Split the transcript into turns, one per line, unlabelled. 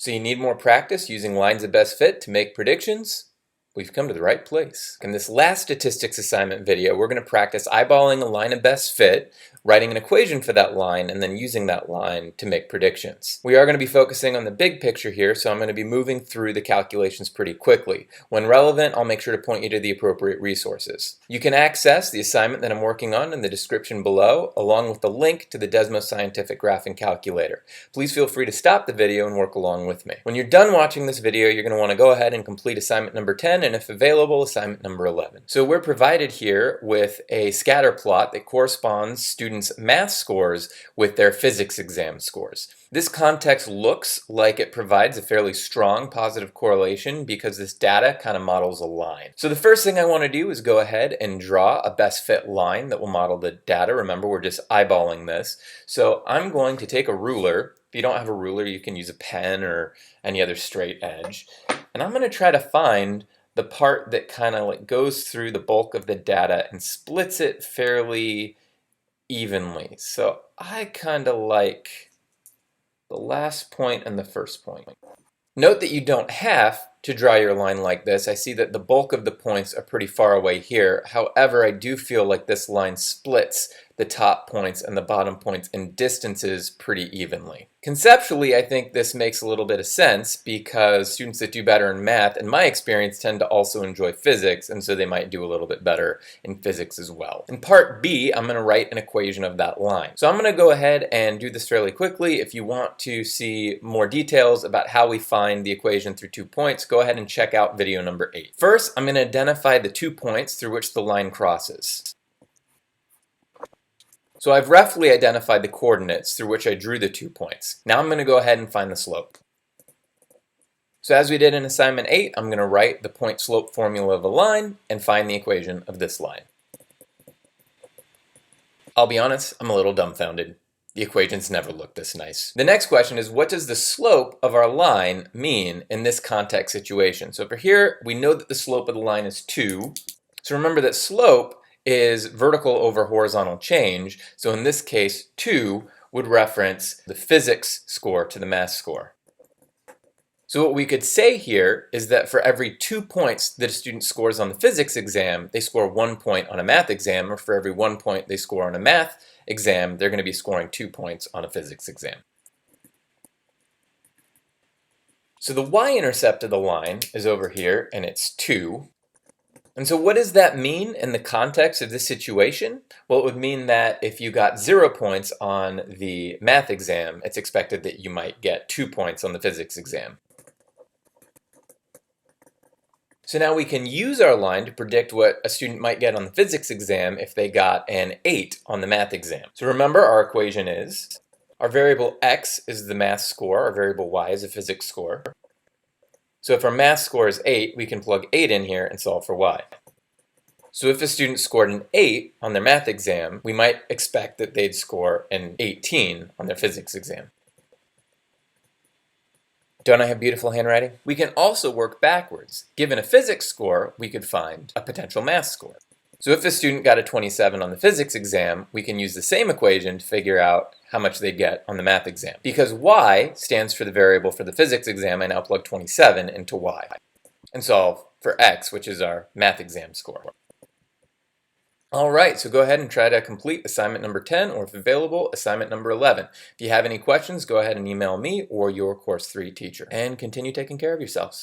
So you need more practice using lines of best fit to make predictions? We've come to the right place. In this last statistics assignment video, we're going to practice eyeballing a line of best fit, writing an equation for that line, and then using that line to make predictions. We are going to be focusing on the big picture here, so I'm going to be moving through the calculations pretty quickly. When relevant, I'll make sure to point you to the appropriate resources. You can access the assignment that I'm working on in the description below, along with the link to the Desmos Scientific Graphing Calculator. Please feel free to stop the video and work along with me. When you're done watching this video, you're going to want to go ahead and complete assignment number 10, and if available, assignment number 11. So we're provided here with a scatter plot that corresponds students' math scores with their physics exam scores. This context looks like it provides a fairly strong positive correlation because this data kind of models a line. So the first thing I want to do is go ahead and draw a best fit line that will model the data. Remember, we're just eyeballing this. So I'm going to take a ruler. If you don't have a ruler, you can use a pen or any other straight edge. And I'm going to try to find the part that kind of like goes through the bulk of the data and splits it fairly evenly. So I kind of like the last point and the first point. Note that you don't have to draw your line like this. I see that the bulk of the points are pretty far away here. However, I do feel like this line splits the top points and the bottom points in distances pretty evenly. Conceptually, I think this makes a little bit of sense because students that do better in math, in my experience, tend to also enjoy physics, and so they might do a little bit better in physics as well. In part B, I'm going to write an equation of that line. So I'm going to go ahead and do this fairly quickly. If you want to see more details about how we find the equation through 2 points, go ahead and check out video number 8. First, I'm going to identify the 2 points through which the line crosses. So I've roughly identified the coordinates through which I drew the 2 points. Now I'm going to go ahead and find the slope. So as we did in assignment 8, I'm going to write the point slope formula of a line and find the equation of this line. I'll be honest, I'm a little dumbfounded. The equations never look this nice. The next question is, what does the slope of our line mean in this context situation? So for here, we know that the slope of the line is 2. So remember that slope is vertical over horizontal change. So in this case, 2 would reference the physics score to the math score. So what we could say here is that for every 2 points that a student scores on the physics exam, they score 1 point on a math exam, or for every 1 point they score on a math exam, they're going to be scoring 2 points on a physics exam. So the y-intercept of the line is over here, and it's 2. And so what does that mean in the context of this situation? Well, it would mean that if you got 0 points on the math exam, it's expected that you might get 2 points on the physics exam. So now we can use our line to predict what a student might get on the physics exam if they got an 8 on the math exam. So remember, our equation is, our variable x is the math score, our variable y is a physics score. So if our math score is 8, we can plug 8 in here and solve for y. So if a student scored an 8 on their math exam, we might expect that they'd score an 18 on their physics exam. Don't I have beautiful handwriting? We can also work backwards. Given a physics score, we could find a potential math score. So if a student got a 27 on the physics exam, we can use the same equation to figure out how much they'd get on the math exam. Because y stands for the variable for the physics exam, I now plug 27 into y and solve for x, which is our math exam score. Alright, so go ahead and try to complete assignment number 10, or if available, assignment number 11. If you have any questions, go ahead and email me or your Course 3 teacher. And continue taking care of yourselves.